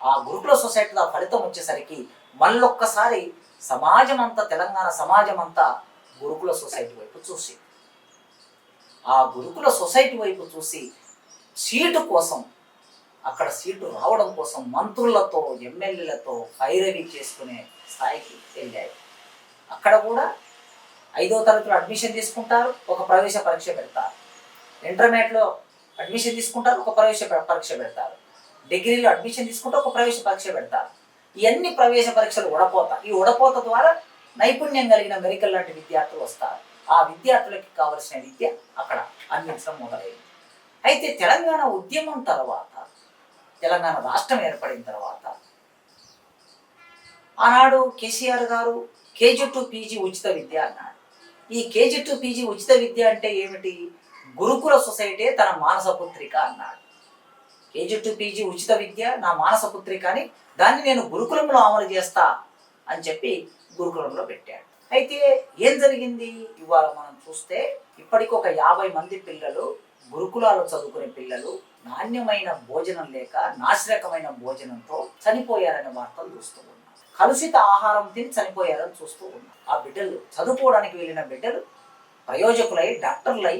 ఆ గురుకుల సొసైటీలో ఫలితం వచ్చేసరికి మళ్ళొక్కసారి సమాజం అంతా, తెలంగాణ సమాజం అంతా గురుకుల సొసైటీ వైపు చూసి, ఆ గురుకుల సొసైటీ వైపు చూసి సీటు కోసం, అక్కడ సీటు రావడం కోసం మంత్రులతో ఎమ్మెల్యేలతో పైరవి చేసుకునే స్థాయికి వెళ్ళాయి. అక్కడ కూడా 5వ తరగతిలో అడ్మిషన్ తీసుకుంటారు, ఒక ప్రవేశ పరీక్ష పెడతారు. ఇంటర్మీడియట్లో అడ్మిషన్ తీసుకుంటారు, ఒక ప్రవేశ పరీక్ష పెడతారు. డిగ్రీలో అడ్మిషన్ తీసుకుంటే ఒక ప్రవేశ పరీక్ష పెడతారు. ఇవన్నీ ప్రవేశ పరీక్షలు ఉడపోత. ఈ ఉడపోత ద్వారా నైపుణ్యం కలిగిన మెడికల్ లాంటి విద్యార్థులు వస్తారు. ఆ విద్యార్థులకి కావలసిన విద్య అక్కడ అందించడం మొదలైంది. అయితే తెలంగాణ ఉద్యమం తర్వాత, తెలంగాణ రాష్ట్రం ఏర్పడిన తర్వాత ఆనాడు కేసీఆర్ గారు కేజీ టు పీజీ ఉచిత విద్య అన్నాడు. ఈ కేజీ టు పీజీ ఉచిత విద్య అంటే ఏమిటి? గురుకుల సొసైటీ తన మానస పుత్రిక అన్నాడు. కేజీ టు పీజీ ఉచిత విద్య నా మానస పుత్రిక అని, దాన్ని నేను గురుకులంలో అమలు చేస్తా అని చెప్పి గురుకులంలో పెట్టాడు. అయితే ఏం జరిగింది? ఇవాళ మనం చూస్తే ఇప్పటికి ఒక 50 మంది పిల్లలు, గురుకులాలు చదువుకునే పిల్లలు నాణ్యమైన భోజనం లేక నాసిరకమైన భోజనంతో చనిపోయారనే వార్తలు చూస్తూ ఉన్నాం. కలుషిత ఆహారం తిని చనిపోయారని చూస్తూ ఉన్నాం. ఆ బిడ్డలు, చదువుకోవడానికి వెళ్ళిన బిడ్డలు ప్రయోజకులై, డాక్టర్లై,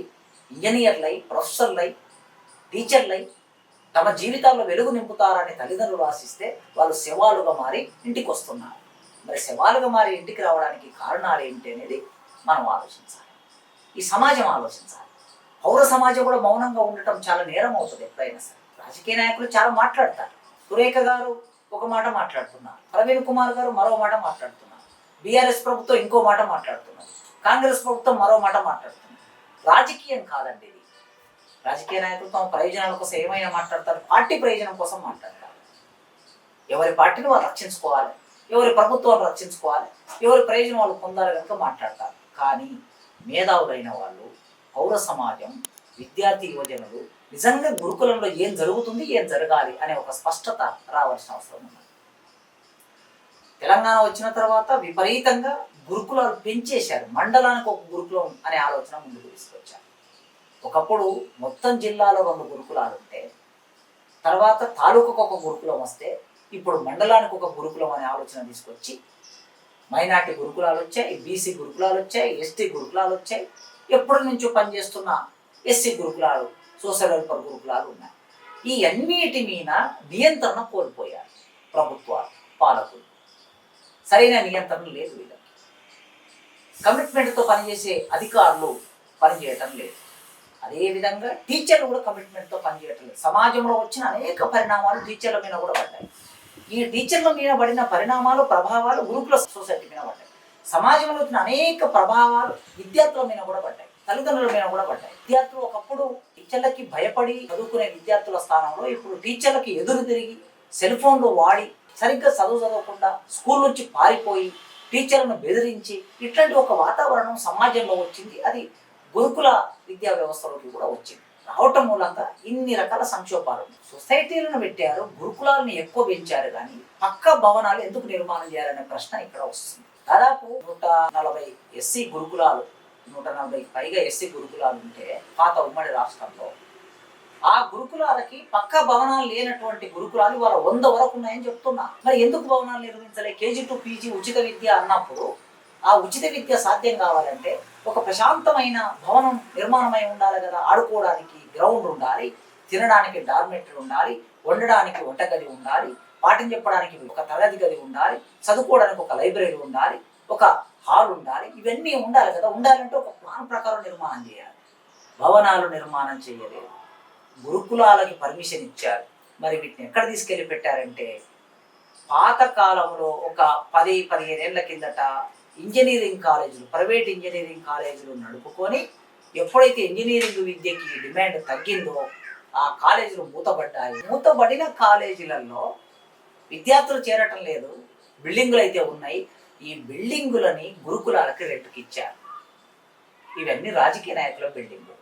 ఇంజనీర్లై, ప్రొఫెసర్లై, టీచర్లై తమ జీవితాల్లో వెలుగు నింపుతారని తల్లిదండ్రులు ఆశిస్తే వాళ్ళు శవాలుగా మారి ఇంటికి వస్తున్నారు. మరి శవాలుగా మారి ఇంటికి రావడానికి కారణాలు ఏంటి అనేది మనం ఆలోచించాలి. ఈ సమాజం ఆలోచించాలి. పౌర సమాజం కూడా మౌనంగా ఉండటం చాలా నేరం అవుతుంది ఎప్పుడైనా సరే. రాజకీయ నాయకులు చాలా మాట్లాడతారు. సురేఖ గారు ఒక మాట మాట్లాడుతున్నారు, ప్రవీణ్ కుమార్ గారు మరో మాట మాట్లాడుతున్నారు, బీఆర్ఎస్ ప్రభుత్వం ఇంకో మాట మాట్లాడుతున్నారు, కాంగ్రెస్ ప్రభుత్వం మరో మాట మాట్లాడుతున్నారు. రాజకీయం కాదండి ఇది. రాజకీయ నాయకులు తమ ప్రయోజనాల కోసం ఏమైనా మాట్లాడతారు, పార్టీ ప్రయోజనం కోసం మాట్లాడతారు. ఎవరి పార్టీని వాళ్ళు రక్షించుకోవాలి, ఎవరి ప్రభుత్వాన్ని రక్షించుకోవాలి, ఎవరి ప్రయోజనం వాళ్ళు పొందాలి కనుక మాట్లాడతారు. కానీ మేధావులైన వాళ్ళు, పౌర సమాజం, విద్యార్థి యువజనులు నిజంగా గురుకులంలో ఏం జరుగుతుంది, ఏం జరగాలి అనే ఒక స్పష్టత రావాల్సిన అవసరం ఉంది. తెలంగాణ వచ్చిన తర్వాత విపరీతంగా గురుకులాలు పెంచేశారు. మండలానికి ఒక గురుకులం అనే ఆలోచన ముందుకు తీసుకొచ్చారు. ఒకప్పుడు మొత్తం జిల్లాలో 2 గురుకులాలు ఉంటే, తర్వాత తాలూకాకు ఒక గురుకులం వస్తే, ఇప్పుడు మండలానికి ఒక గురుకులం అనే ఆలోచన తీసుకొచ్చి మైనార్టీ గురుకులాలు వచ్చాయి, బీసీ గురుకులాలు వచ్చాయి, ఎస్టీ గురుకులాలు వచ్చాయి. ఎప్పటి నుంచో పనిచేస్తున్న ఎస్సీ గురుకులాలు, సోషల్ వెల్ఫేర్ గురుకులాలు ఉన్నాయి. ఈ అన్నిటి మీద నియంత్రణ కోల్పోయారు ప్రభుత్వాలు, పాలకులు. సరైన నియంత్రణ లేదు. వీళ్ళకి కమిట్మెంట్తో పనిచేసే అధికారులు పనిచేయటం లేదు. అదేవిధంగా టీచర్లు కూడా కమిట్మెంట్తో పనిచేయటం లేదు. సమాజంలో వచ్చిన అనేక పరిణామాలు టీచర్ల మీద కూడా పడ్డాయి. ఈ టీచర్ల మీద పడిన పరిణామాలు, ప్రభావాలు గురుకుల సొసైటీ మీద పడ్డాయి. సమాజంలో వచ్చిన అనేక ప్రభావాలు విద్యార్థుల మీద కూడా పడ్డాయి, తల్లిదండ్రుల మీద కూడా పడ్డాయి. విద్యార్థులు ఒకప్పుడు టీచర్లకి భయపడి చదువుకునే విద్యార్థుల స్థానంలో ఇప్పుడు టీచర్లకి ఎదురు తిరిగి సెల్ ఫోన్లు వాడి సరిగ్గా చదవకుండా స్కూల్ నుంచి పారిపోయి టీచర్లను బెదిరించి ఇట్లాంటి ఒక వాతావరణం సమాజంలో వచ్చింది. అది గురుకుల విద్యా వ్యవస్థలోకి కూడా వచ్చింది. రావటం మూలంగా ఇన్ని రకాల సంక్షోభాలు. సొసైటీలను పెట్టారు, గురుకులాలను ఎక్కువ పెంచారు, కానీ పక్క భవనాలు ఎందుకు నిర్మాణం చేయాలనే ప్రశ్న ఇక్కడ వస్తుంది. దాదాపు 140 ఎస్సీ గురుకులాలు, 140కి పైగా ఎస్సీ గురుకులాలు ఉంటే పాత ఉమ్మడి రాష్ట్రంలో, ఆ గురుకులాలకి పక్క భవనాలు లేనటువంటి గురుకులాలు వాళ్ళ 100 వరకు ఉన్నాయని చెప్తున్నా. మరి ఎందుకు భవనాలు నిర్మించలే? కేజీ టు పీజీ ఉచిత విద్య అన్నప్పుడు ఆ ఉచిత విద్య సాధ్యం కావాలంటే ఒక ప్రశాంతమైన భవనం నిర్మాణమై ఉండాలి కదా. ఆడుకోవడానికి గ్రౌండ్ ఉండాలి, తినడానికి డార్మెటరీ ఉండాలి, వండడానికి వంటగది ఉండాలి, పాఠం చెప్పడానికి ఒక తరగతి గది ఉండాలి, చదువుకోవడానికి ఒక లైబ్రరీ ఉండాలి, ఒక హాల్ ఉండాలి. ఇవన్నీ ఉండాలి కదా. ఉండాలంటే ఒక ప్లాన్ ప్రకారం నిర్మాణం చేయాలి. భవనాలు నిర్మాణం చేయలేదు. గురుకులాలకి పర్మిషన్ ఇచ్చారు. మరి వీటిని ఎక్కడ తీసుకెళ్ళి పెట్టారంటే, పాత కాలంలో ఒక 10-15 ఏళ్ల కిందట ఇంజనీరింగ్ కాలేజీలు, ప్రైవేట్ ఇంజనీరింగ్ కాలేజీలు నడుపుకొని ఎప్పుడైతే ఇంజనీరింగ్ విద్యకి డిమాండ్ తగ్గిందో ఆ కాలేజీలు మూతబడ్డాయి. మూతబడిన కాలేజీలలో విద్యార్థులు చేరటం లేదు, బిల్డింగులు అయితే ఉన్నాయి. ఈ బిల్డింగులని గురుకులాలకి రెంట్కి ఇచ్చారు. ఇవన్నీ రాజకీయ నాయకుల బిల్డింగులు,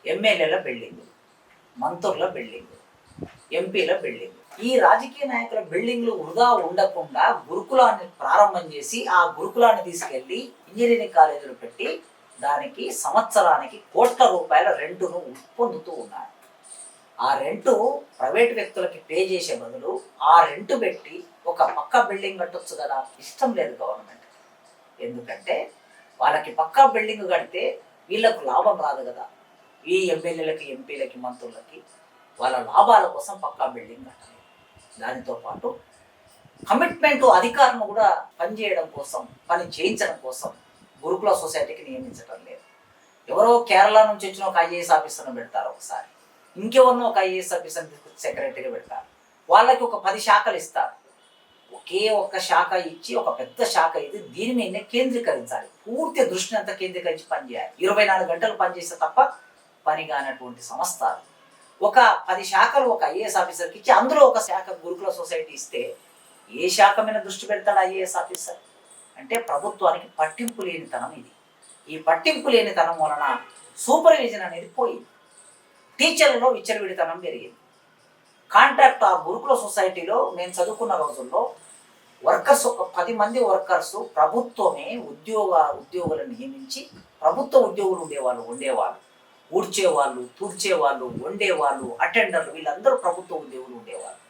ఎమ్మెల్యేల బిల్డింగులు, మంత్రుల బిల్డింగులు, ఎంపీల బిల్డింగ్. ఈ రాజకీయ నాయకుల బిల్డింగ్లు వృధా ఉండకుండా గురుకులాన్ని ప్రారంభం చేసి ఆ గురుకులాన్ని తీసుకెళ్లి ఇంజనీరింగ్ కాలేజీలు పెట్టి దానికి సంవత్సరానికి కోట్ల రూపాయల రెంటును పొందుతూ ఉన్నారు. ఆ రెంటు ప్రైవేట్ వ్యక్తులకి పే చేసే బదులు ఆ రెంట్ పెట్టి ఒక పక్కా బిల్డింగ్ కట్టొచ్చు కదా. ఇష్టం లేదు గవర్నమెంట్. ఎందుకంటే వాళ్ళకి పక్కా బిల్డింగ్ కడితే వీళ్ళకు లాభం రాదు కదా. ఈ ఎమ్మెల్యేలకి, ఎంపీలకి, మంత్రులకి వాళ్ళ లాభాల కోసం పక్కా బిల్డింగ్ కట్టాలి. దానితో పాటు కమిట్మెంట్ అధికారులను కూడా పనిచేయడం కోసం, పని చేయించడం కోసం గురుకుల సొసైటీకి నియమించడం లేదు. ఎవరో కేరళ నుంచి వచ్చిన ఒక ఐఏఎస్ ఆఫీసర్ను పెడతారు ఒకసారి, ఇంకెవరినో ఒక ఐఏఎస్ ఆఫీసర్ని తీసుకొచ్చి సెక్రటరీగా పెడతారు. వాళ్ళకి ఒక 10 శాఖలు ఇస్తారు. ఒకే ఒక్క శాఖ ఇచ్చి ఒక పెద్ద శాఖ ఇది, దీని మీదనే కేంద్రీకరించాలి. పూర్తి దృష్టిని అంతా కేంద్రీకరించి పనిచేయాలి. 24 గంటలు పనిచేస్తే తప్ప పని కానటువంటి సంస్థ. ఒక 10 శాఖలు ఒక ఐఏఎస్ ఆఫీసర్కి ఇచ్చి అందులో ఒక శాఖ గురుకుల సొసైటీ ఇస్తే ఏ శాఖ మీద దృష్టి పెడతాడు ఐఏఎస్ ఆఫీసర్? అంటే ప్రభుత్వానికి పట్టింపు లేనితనం ఇది. ఈ పట్టింపు లేనితనం వలన సూపర్విజన్ అనేది పోయింది. టీచర్లలో విచ్చలవిడితనం పెరిగింది. కాంట్రాక్ట్ ఆ గురుకుల సొసైటీలో నేను చదువుకున్న రోజుల్లో వర్కర్స్, ఒక 10 మంది వర్కర్స్ ప్రభుత్వమే ఉద్యోగులను నియమించి ప్రభుత్వ ఉద్యోగులు ఉండేవాళ్ళు. ఊడ్చేవాళ్ళు, తుడిచేవాళ్ళు, వండేవాళ్ళు, అటెండర్లు, వీళ్ళందరూ ప్రభుత్వ ఉద్యోగులు ఉండేవాళ్ళు.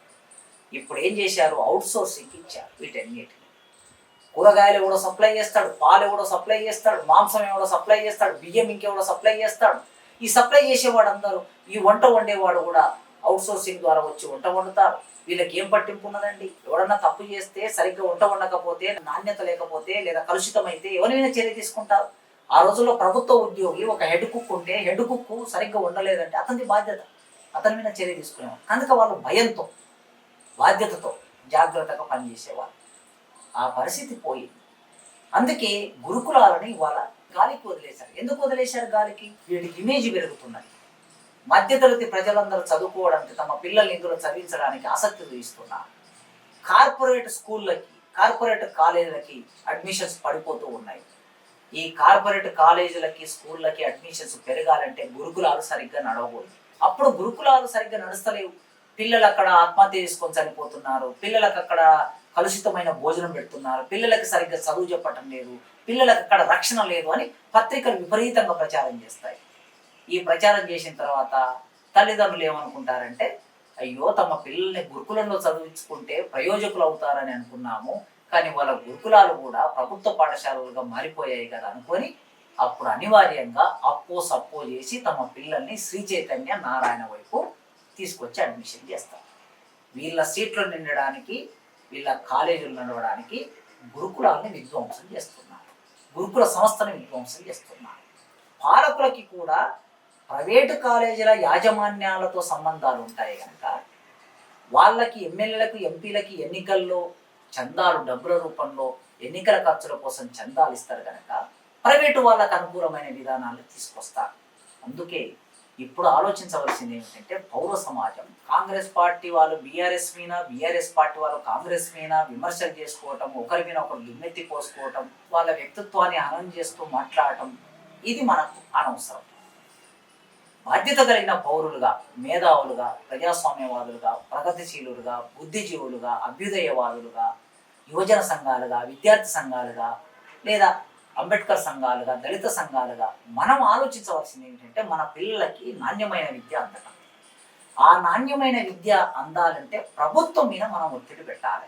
ఇప్పుడు ఏం చేశారు? అవుట్ సోర్సింగ్ ఇచ్చారు వీటన్నిటిని. కూరగాయలు ఎవడో సప్లై చేస్తాడు, పాలు ఎవడో సప్లై చేస్తాడు, మాంసం ఎవడో సప్లై చేస్తాడు, బియ్యం ఇంకెవడో సప్లై చేస్తాడు. ఈ సప్లై చేసేవాడు అందరూ ఈ వంట వండేవాడు కూడా అవుట్ సోర్సింగ్ ద్వారా వచ్చి వంట వండుతారు. వీళ్ళకి ఏం పట్టింపు ఉన్నదండి? ఎవడన్నా తప్పు చేస్తే, సరిగ్గా వంట వండకపోతే, నాణ్యత లేకపోతే లేదా కలుషితమైతే ఎవరైనా చర్య తీసుకుంటారు. ఆ రోజుల్లో ప్రభుత్వ ఉద్యోగి ఒక హెడ్ కుక్ ఉంటే హెడ్ కుక్ సరిగ్గా ఉండలేదంటే అతని బాధ్యత, అతని మీద చర్య తీసుకునేవారు. కనుక వాళ్ళు భయంతో, బాధ్యతతో జాగ్రత్తగా పనిచేసేవాళ్ళు. ఆ పరిస్థితి పోయింది. అందుకే గురుకులాలని ఇవాళ గాలికి వదిలేశారు. ఎందుకు వదిలేశారు గాలికి? వీటికి ఇమేజ్ పెరుగుతున్నది. మధ్యతరగతి ప్రజలందరూ చదువుకోవడానికి, తమ పిల్లల్ని ఇందులో చదివించడానికి ఆసక్తి చూపిస్తున్నారు. కార్పొరేట్ స్కూళ్ళకి, కార్పొరేట్ కాలేజీలకి అడ్మిషన్స్ పడిపోతూ ఉన్నాయి. ఈ కార్పొరేట్ కాలేజీలకి, స్కూళ్ళకి అడ్మిషన్స్ పెరగాలంటే గురుకులాలు సరిగ్గా నడవకూడదు. అప్పుడు గురుకులాలు సరిగ్గా నడుస్తలేవు. పిల్లలు అక్కడ ఆత్మహత్య చేసుకొని చనిపోతున్నారు. పిల్లలకు అక్కడ కలుషితమైన భోజనం పెడుతున్నారు. పిల్లలకి సరిగ్గా చదువు చెప్పటం లేదు. పిల్లలకు అక్కడ రక్షణ లేదు అని పత్రికలు విపరీతంగా ప్రచారం చేస్తాయి. ఈ ప్రచారం చేసిన తర్వాత తల్లిదండ్రులు ఏమనుకుంటారంటే, అయ్యో తమ పిల్లల్ని గురుకులంలో చదివించుకుంటే ప్రయోజకులు అవుతారని అనుకున్నాము, కానీ వాళ్ళ గురుకులాలు కూడా ప్రభుత్వ పాఠశాలలుగా మారిపోయాయి కదా అనుకొని అప్పుడు అనివార్యంగా సప్పో చేసి తమ పిల్లల్ని శ్రీ చైతన్య, నారాయణ వైపు తీసుకొచ్చి అడ్మిషన్ చేస్తారు. వీళ్ళ సీట్లు నిండడానికి, వీళ్ళ కాలేజీలు నడవడానికి గురుకులాలని విధ్వంసం చేస్తున్నారు. గురుకుల సంస్థను విధ్వంసం చేస్తున్నారు. పాలకులకి కూడా ప్రైవేటు కాలేజీల యాజమాన్యాలతో సంబంధాలు ఉంటాయి కనుక వాళ్ళకి, ఎమ్మెల్యేలకు, ఎంపీలకి ఎన్నికల్లో చందాలు, డబ్బుల రూపంలో ఎన్నికల ఖర్చుల కోసం చందాలు ఇస్తారు కనుక ప్రైవేటు వాళ్ళకు అనుకూలమైన విధానాలు తీసుకొస్తారు. అందుకే ఇప్పుడు ఆలోచించవలసింది ఏమిటంటే, పౌర సమాజం, కాంగ్రెస్ పార్టీ వాళ్ళు బీఆర్ఎస్ మీద, బీఆర్ఎస్ పార్టీ వాళ్ళు కాంగ్రెస్ మీద విమర్శలు చేసుకోవటం, ఒకరి మీద ఒకరు దుమ్మెత్తి పోసుకోవటం, వాళ్ళ వ్యక్తిత్వాన్ని హనం చేస్తూ మాట్లాడటం, ఇది మనకు అనవసరం. బాధ్యత కలిగిన పౌరులుగా, మేధావులుగా, ప్రజాస్వామ్యవాదులుగా, ప్రగతిశీలులుగా, బుద్ధిజీవులుగా, అభ్యుదయవాదులుగా, యువజన సంఘాలుగా, విద్యార్థి సంఘాలుగా, లేదా అంబేద్కర్ సంఘాలుగా, దళిత సంఘాలుగా మనం ఆలోచించవలసింది ఏమిటంటే, మన పిల్లలకి నాణ్యమైన విద్య అందటం. ఆ నాణ్యమైన విద్య అందాలంటే ప్రభుత్వం మీద మనం ఒత్తిడి పెట్టాలి.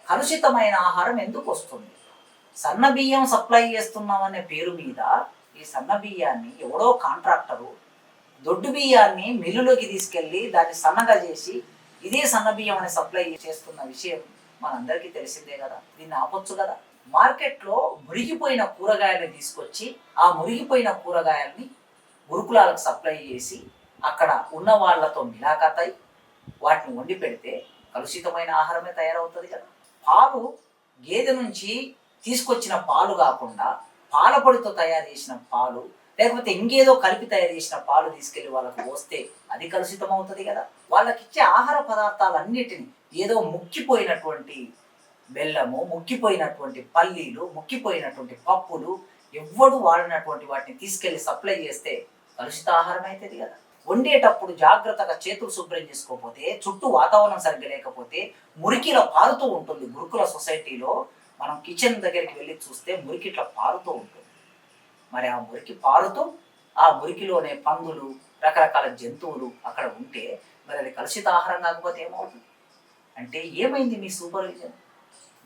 కలుషితమైన ఆహారం ఎందుకు వస్తుంది? సన్న బియ్యం సప్లై చేస్తున్నామనే పేరు మీద ఈ సన్న బియ్యాన్ని ఎవడో కాంట్రాక్టరు దొడ్డు బియ్యాన్ని మిల్లులోకి తీసుకెళ్ళి దాన్ని సన్నగా చేసి ఇదే సన్న బియ్యం అని సప్లై చేస్తున్న విషయం మనందరికీ తెలిసిందే కదా. దీన్ని ఆపొచ్చు కదా. మార్కెట్లో మురిగిపోయిన కూరగాయలు తీసుకొచ్చి ఆ మురిగిపోయిన కూరగాయల్ని గురుకులాలకు సప్లై చేసి అక్కడ ఉన్న వాళ్ళతో మిలాఖతై వాటిని వండి పెడితే కలుషితమైన ఆహారమే తయారవుతుంది కదా. పాలు గేదె నుంచి తీసుకొచ్చిన పాలు కాకుండా పాలపొడితో తయారు చేసిన పాలు, లేకపోతే ఇంకేదో కలిపి తయారు చేసిన పాలు తీసుకెళ్లి వాళ్ళకు పోస్తే అది కలుషితం అవుతుంది కదా. వాళ్ళకి ఇచ్చే ఆహార పదార్థాలన్నిటిని ఏదో ముక్కిపోయినటువంటి బెల్లము, ముక్కిపోయినటువంటి పల్లీలు, ముక్కిపోయినటువంటి పప్పులు, ఎవ్వడు వాడినటువంటి వాటిని తీసుకెళ్లి సప్లై చేస్తే కలుషిత ఆహారం అవుతుంది కదా. వండేటప్పుడు జాగ్రత్తగా చేతులు శుభ్రం చేసుకోకపోతే, చుట్టూ వాతావరణం సరిగ్గా లేకపోతే మురికిలో పారుతూ ఉంటుంది. గురుకుల సొసైటీలో మనం కిచెన్ దగ్గరికి వెళ్ళి చూస్తే మురికి ఇట్లా పారుతూ ఉంటుంది. మరి ఆ మురికి పారుతూ ఆ మురికిలోనే పందులు, రకరకాల జంతువులు అక్కడ ఉంటే మరి అది కలుషిత ఆహారం కాకపోతే ఏమవుతుంది? అంటే ఏమైంది మీ సూపర్విజన్?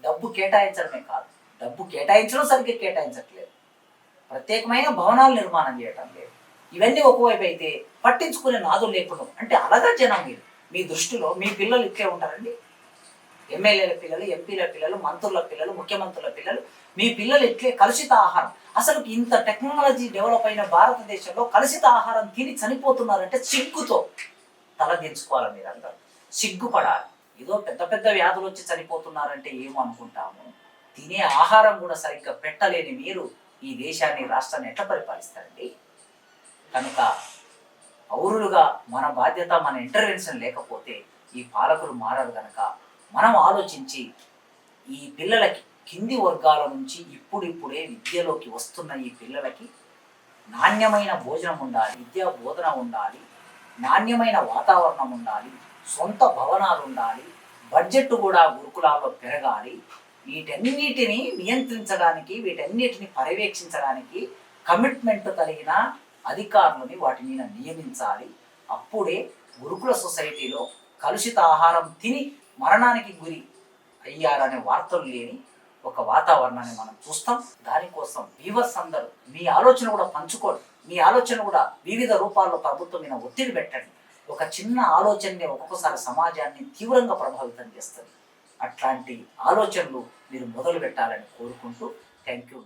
డబ్బు కేటాయించడమే కాదు, డబ్బు కేటాయించడం సరిగ్గా కేటాయించట్లేదు, ప్రత్యేకమైన భవనాలు నిర్మాణం చేయటం లేదు. ఇవన్నీ ఒకవైపు అయితే పట్టించుకునే నాదులు లేకుండా అంటే అలాగా జనం మీరు మీ దృష్టిలో మీ పిల్లలు ఇట్లే ఉంటారండి. ఎమ్మెల్యేల పిల్లలు, ఎంపీల పిల్లలు, మంత్రుల పిల్లలు, ముఖ్యమంత్రుల పిల్లలు, మీ పిల్లలు ఇట్లే కలుషిత ఆహారం. అసలు ఇంత టెక్నాలజీ డెవలప్ అయిన భారతదేశంలో కలుషిత ఆహారం తిని చనిపోతున్నారంటే సిగ్గుతో తలదించుకోవాలి. మీరందరూ సిగ్గుపడాలి. ఏదో పెద్ద పెద్ద వ్యాధులు వచ్చి చనిపోతున్నారంటే ఏమో అనుకుంటాము. తినే ఆహారం కూడా సరిగ్గా పెట్టలేని మీరు ఈ దేశాన్ని, రాష్ట్రాన్ని ఎట్లా పరిపాలిస్తారండి? కనుక పౌరులుగా మన బాధ్యత, మన ఇంటర్వెన్షన్ లేకపోతే ఈ పాలకులు మారరు. కనుక మనం ఆలోచించి ఈ పిల్లలకి, కింది వర్గాల నుంచి ఇప్పుడిప్పుడే విద్యలోకి వస్తున్న ఈ పిల్లలకి నాణ్యమైన భోజనం ఉండాలి, విద్యా బోధన ఉండాలి, నాణ్యమైన వాతావరణం ఉండాలి, సొంత భవనాలు ఉండాలి, బడ్జెట్ కూడా గురుకులాల్లో పెరగాలి. వీటన్నిటిని నియంత్రించడానికి, వీటన్నిటిని పర్యవేక్షించడానికి కమిట్మెంట్ కలిగిన అధికారులని వాటి మీద నియమించాలి. అప్పుడే గురుకుల సొసైటీలో కలుషిత ఆహారం తిని మరణానికి గురి అయ్యారనే వార్తలు లేని ఒక వాతావరణాన్ని మనం చూస్తాం. దానికోసం వ్యూవర్స్ అందరూ మీ ఆలోచన కూడా పంచుకోండి. మీ ఆలోచన కూడా వివిధ రూపాల్లో ప్రభుత్వం మీద ఒత్తిడి పెట్టండి. ఒక చిన్న ఆలోచననే ఒక్కొక్కసారి సమాజాన్ని తీవ్రంగా ప్రభావితం చేస్తుంది. అట్లాంటి ఆలోచనలు మీరు మొదలు పెట్టాలని కోరుకుంటూ థ్యాంక్ యూ.